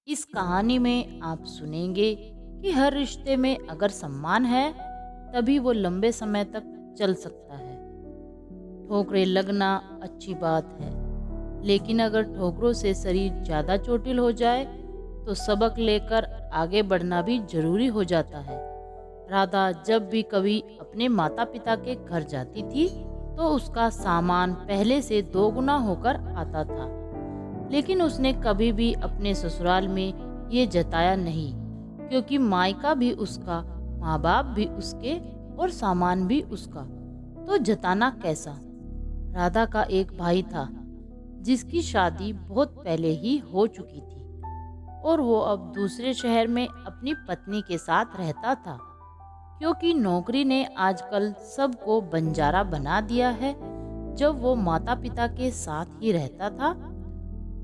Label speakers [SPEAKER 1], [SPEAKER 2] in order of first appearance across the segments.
[SPEAKER 1] इस कहानी में आप सुनेंगे कि हर रिश्ते में अगर सम्मान है तभी वो लंबे समय तक चल सकता है। ठोकरें लगना अच्छी बात है, लेकिन अगर ठोकरों से शरीर ज्यादा चोटिल हो जाए तो सबक लेकर आगे बढ़ना भी जरूरी हो जाता है। राधा जब भी कभी अपने माता पिता के घर जाती थी तो उसका सामान पहले से दोगुना होकर आता था, लेकिन उसने कभी भी अपने ससुराल में ये जताया नहीं, क्योंकि मायका भी उसका, माँ बाप भी उसके और सामान भी उसका, तो जताना कैसा। राधा का एक भाई था जिसकी शादी बहुत पहले ही हो चुकी थी और वो अब दूसरे शहर में अपनी पत्नी के साथ रहता था, क्योंकि नौकरी ने आजकल सबको बंजारा बना दिया है। जब वो माता पिता के साथ ही रहता था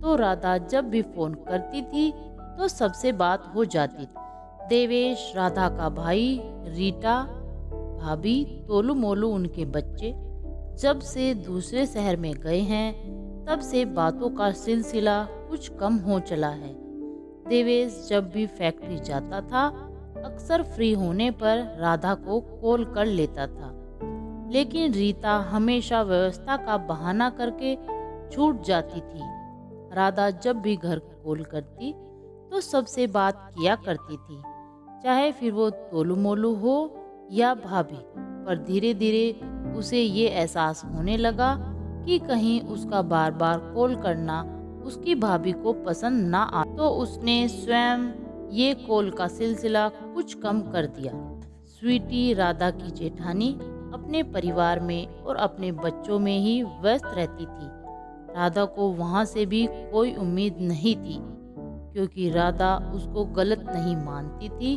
[SPEAKER 1] तो राधा जब भी फोन करती थी तो सबसे बात हो जाती थी। देवेश राधा का भाई, रीटा भाभी, तोलू मोलू उनके बच्चे जब से दूसरे शहर में गए हैं तब से बातों का सिलसिला कुछ कम हो चला है। देवेश जब भी फैक्ट्री जाता था अक्सर फ्री होने पर राधा को कॉल कर लेता था, लेकिन रीता हमेशा व्यवस्था का बहाना करके छूट जाती थी। राधा जब भी घर कॉल करती तो सबसे बात किया करती थी, चाहे फिर वो तोलू मोलू हो या भाभी। पर धीरे धीरे उसे ये एहसास होने लगा कि कहीं उसका बार बार कॉल करना उसकी भाभी को पसंद ना आ, तो उसने स्वयं ये कॉल का सिलसिला कुछ कम कर दिया। स्वीटी राधा की जेठानी अपने परिवार में और अपने बच्चों में ही व्यस्त रहती थी। राधा को वहाँ से भी कोई उम्मीद नहीं थी, क्योंकि राधा उसको गलत नहीं मानती थी,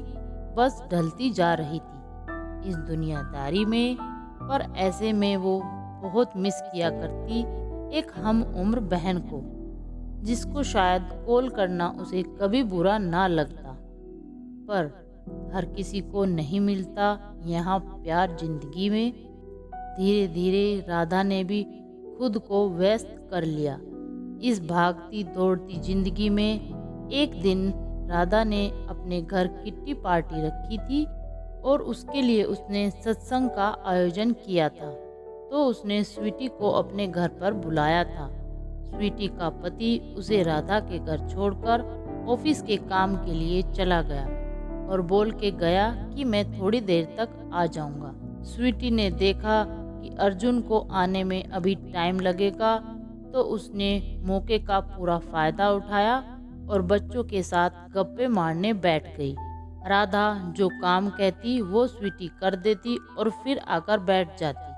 [SPEAKER 1] बस ढलती जा रही थी इस दुनियादारी में। पर ऐसे में वो बहुत मिस किया करती एक हम उम्र बहन को, जिसको शायद कॉल करना उसे कभी बुरा ना लगता। पर हर किसी को नहीं मिलता यहाँ प्यार जिंदगी में। धीरे धीरे राधा ने भी खुद को व्यस्त कर लिया इस भागती दौड़ती जिंदगी में। एक दिन राधा ने अपने घर किट्टी पार्टी रखी थी और उसके लिए उसने सत्संग का आयोजन किया था, तो उसने स्वीटी को अपने घर पर बुलाया था। स्वीटी का पति उसे राधा के घर छोड़कर ऑफिस के काम के लिए चला गया और बोल के गया कि मैं थोड़ी देर तक आ जाऊंगा। स्वीटी ने देखा कि अर्जुन को आने में अभी टाइम लगेगा, तो उसने मौके का पूरा फायदा उठाया और बच्चों के साथ गप्पे मारने बैठ गई। राधा जो काम कहती वो स्वीटी कर देती और फिर आकर बैठ जाती,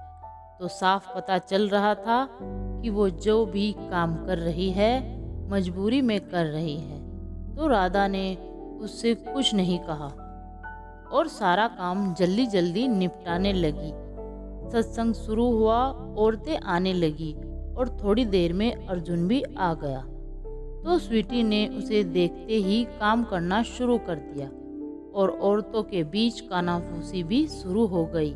[SPEAKER 1] तो साफ पता चल रहा था कि वो जो भी काम कर रही है मजबूरी में कर रही है। तो राधा ने उससे कुछ नहीं कहा और सारा काम जल्दी जल्दी निपटाने लगी। सत्संग शुरू हुआ, औरतें आने लगी और थोड़ी देर में अर्जुन भी आ गया, तो स्वीटी ने उसे देखते ही काम करना शुरू कर दिया और औरतों के बीच कानाफूसी भी शुरू हो गई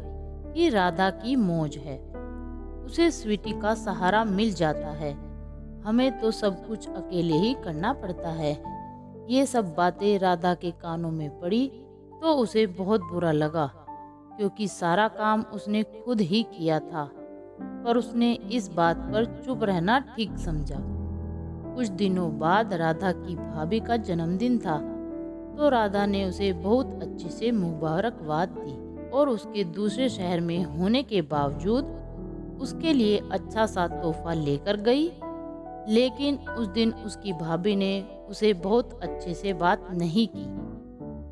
[SPEAKER 1] कि राधा की मौज है, उसे स्वीटी का सहारा मिल जाता है, हमें तो सब कुछ अकेले ही करना पड़ता है। ये सब बातें राधा के कानों में पड़ी तो उसे बहुत बुरा लगा, क्योंकि सारा काम उसने खुद ही किया था। पर उसने इस बात पर चुप रहना ठीक समझा। कुछ दिनों बाद राधा की भाभी का जन्मदिन था, तो राधा ने उसे बहुत अच्छे से मुबारकबाद दी और उसके दूसरे शहर में होने के बावजूद उसके लिए अच्छा सा तोहफा लेकर गई। लेकिन उस दिन उसकी भाभी ने उसे बहुत अच्छे से बात नहीं की,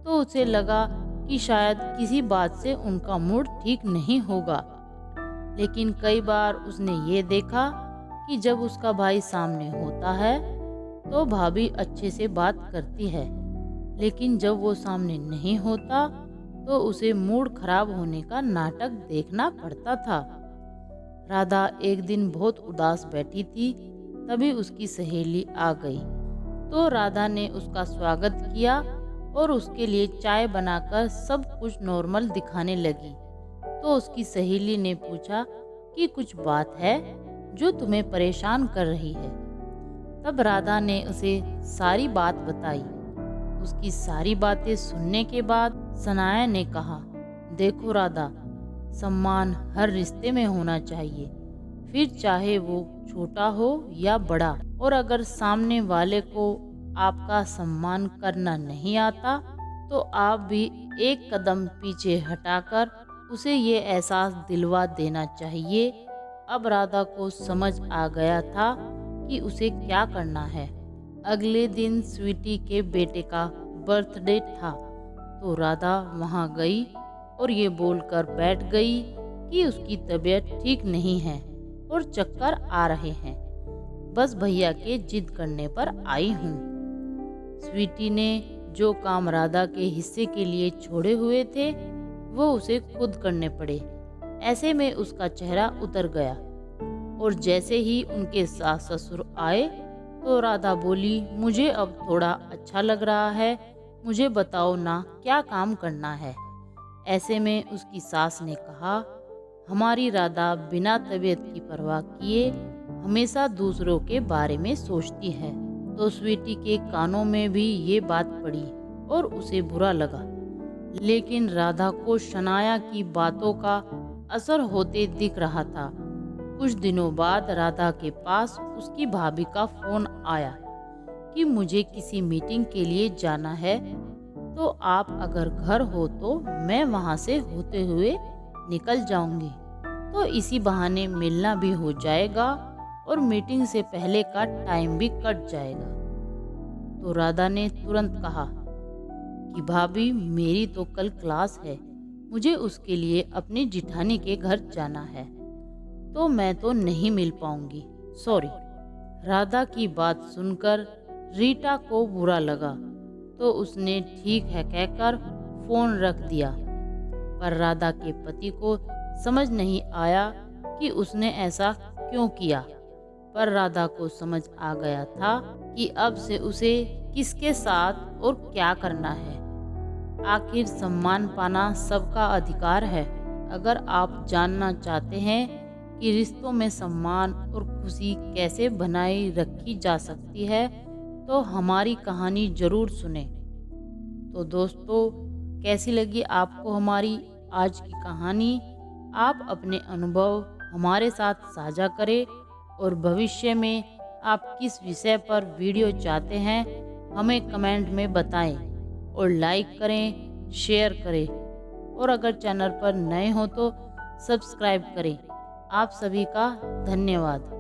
[SPEAKER 1] तो उसे लगा कि शायद किसी बात से उनका मूड ठीक नहीं होगा। लेकिन कई बार उसने ये देखा कि जब उसका भाई सामने होता है तो भाभी अच्छे से बात करती है, लेकिन जब वो सामने नहीं होता तो उसे मूड खराब होने का नाटक देखना पड़ता था। राधा एक दिन बहुत उदास बैठी थी, तभी उसकी सहेली आ गई, तो राधा ने उसका स्वागत किया और उसके लिए चाय बनाकर सब कुछ नॉर्मल दिखाने लगी। तो उसकी सहेली ने पूछा कि कुछ बात है जो तुम्हें परेशान कर रही है। तब राधा ने उसे सारी बात बताई उसकी सारी बातें सुनने के बाद सनाया ने कहा, देखो राधा, सम्मान हर रिश्ते में होना चाहिए, फिर चाहे वो छोटा हो या बड़ा। और अगर सामने वाले को आपका सम्मान करना नहीं आता तो आप भी एक कदम पीछे हटाकर उसे ये एहसास दिलवा देना चाहिए। अब राधा को समझ आ गया था कि उसे क्या करना है। अगले दिन स्वीटी के बेटे का बर्थडे था तो राधा वहां गई और ये बोलकर बैठ गई कि उसकी तबीयत ठीक नहीं है और चक्कर आ रहे हैं, बस भैया के जिद करने पर आई हूँ। स्वीटी ने जो काम राधा के हिस्से के लिए छोड़े हुए थे वो उसे खुद करने पड़े। ऐसे में उसका चेहरा उतर गया और जैसे ही उनके सास ससुर आए तो राधा बोली, मुझे अब थोड़ा अच्छा लग रहा है, मुझे बताओ ना क्या काम करना है। ऐसे में उसकी सास ने कहा, हमारी राधा बिना तबीयत की परवाह किए हमेशा दूसरों के बारे में सोचती है। तो स्वीटी के कानों में भी ये बात पड़ी और उसे बुरा लगा। लेकिन राधा को शनाया की बातों का असर होते दिख रहा था। कुछ दिनों बाद राधा के पास उसकी भाभी का फोन आया कि मुझे किसी मीटिंग के लिए जाना है, तो आप अगर घर हो तो मैं वहां से होते हुए निकल जाऊंगी, तो इसी बहाने मिलना भी हो जाएगा और मीटिंग से पहले का टाइम भी कट जाएगा। तो राधा ने तुरंत कहा कि भाभी, मेरी तो कल क्लास है, मुझे उसके लिए अपनी जिठानी के घर जाना है, तो मैं तो नहीं मिल पाऊंगी, सॉरी। राधा की बात सुनकर रीटा को बुरा लगा तो उसने ठीक है कहकर फोन रख दिया। पर राधा के पति को समझ नहीं आया कि उसने ऐसा क्यों किया। पर राधा को समझ आ गया था कि अब से उसे किसके साथ और क्या करना है। आखिर सम्मान पाना सबका अधिकार है। अगर आप जानना चाहते हैं कि रिश्तों में सम्मान और खुशी कैसे बनाए रखी जा सकती है तो हमारी कहानी जरूर सुने। तो दोस्तों, कैसी लगी आपको हमारी आज की कहानी? आप अपने अनुभव हमारे साथ साझा करें और भविष्य में आप किस विषय पर वीडियो चाहते हैं हमें कमेंट में बताएं और लाइक करें, शेयर करें और अगर चैनल पर नए हो तो सब्सक्राइब करें। आप सभी का धन्यवाद।